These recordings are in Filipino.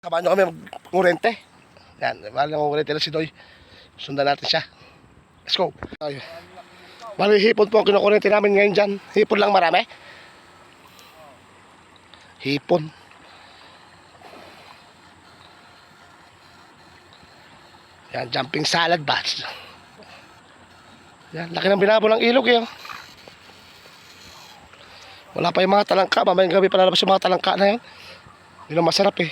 Samahan nyo kami mag-ngurente. Yan, bali ng-ngurente na si Doy. Sundan natin siya. Let's go. Ay. Bali, hipon po ang kinukurente namin ngayon dyan. Hipon lang marami. Hipon. Yan, jumping salad bats. Yan, laki ng binabo ng ilog eh. Wala pa yung mga talangka. Mamayang gabi palalabas yung mga talangka na yun. Hindi na masarap eh.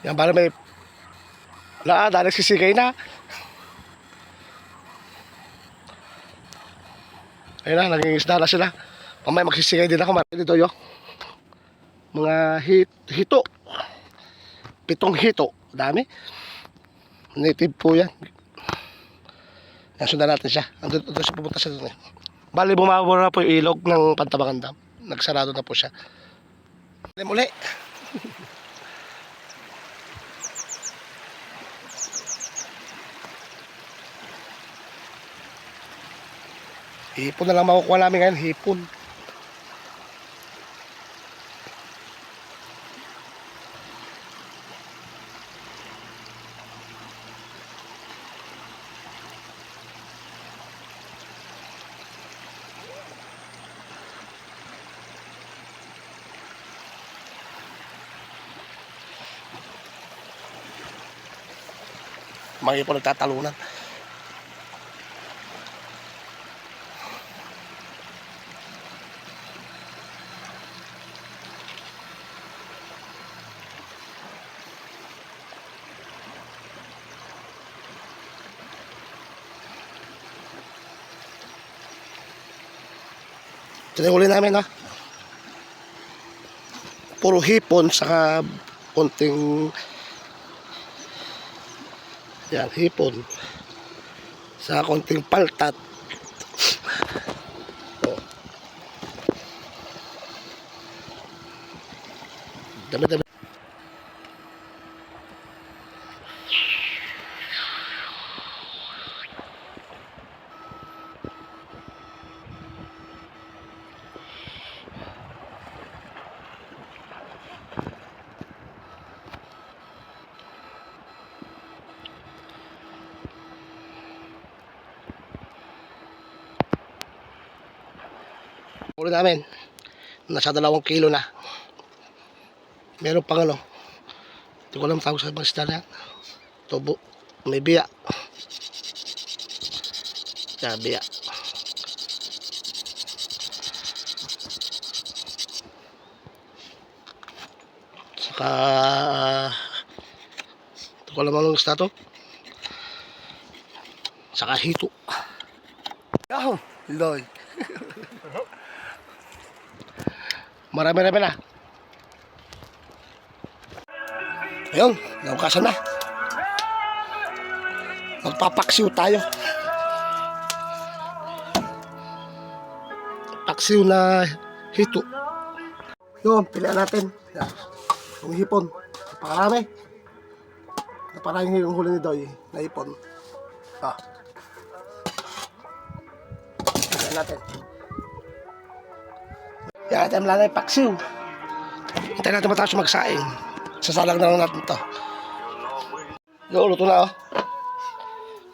Yan, bali may dahil nagsisigay na. Ayun na, nangingisda na sila. Mamaya magsisigay din ako. Marami dito yun. Mga hito. 7 hito. Dami. Native po yan. Yan, sundan natin siya. Andun siya, pupunta siya doon eh. Bali, bumabura na po yung ilog ng Pantabangan Dam. Nagsarado na po siya. Muli. Hipon na lang makukuha namin ngayon. Hipon. Mga hipon nagtatalunan. Ito na yung huli namin ha. Puro hipon saka konting yan, hipon saka konting paltat. Oh. Dami. Huli namin nasa 2 kilo na. Meron pang ano, hindi ko alam tawag sa basta na yan. Tubo, may biya. Yan, biya. Saka hindi ko alam anong gusto to. Saka hito. Yaho, Loy. Marami na. Ayun, naukasan na. Magpapaksiw tayo. Paksiw na hito. Yun, pilihan natin. Yan. Yung hipon. Napakarami. Napakarami yung huli ni Doy na hipon. Pilihan natin. Yan, natin lang na yung paksiw. Hintayin natin matapos magsaing. Sasalang na lang natin ito. Yung luto na oh.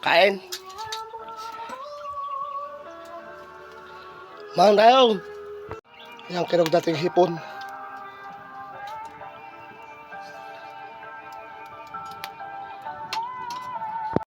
Kain. Mahang tayo. Yan, kinog dating hipon.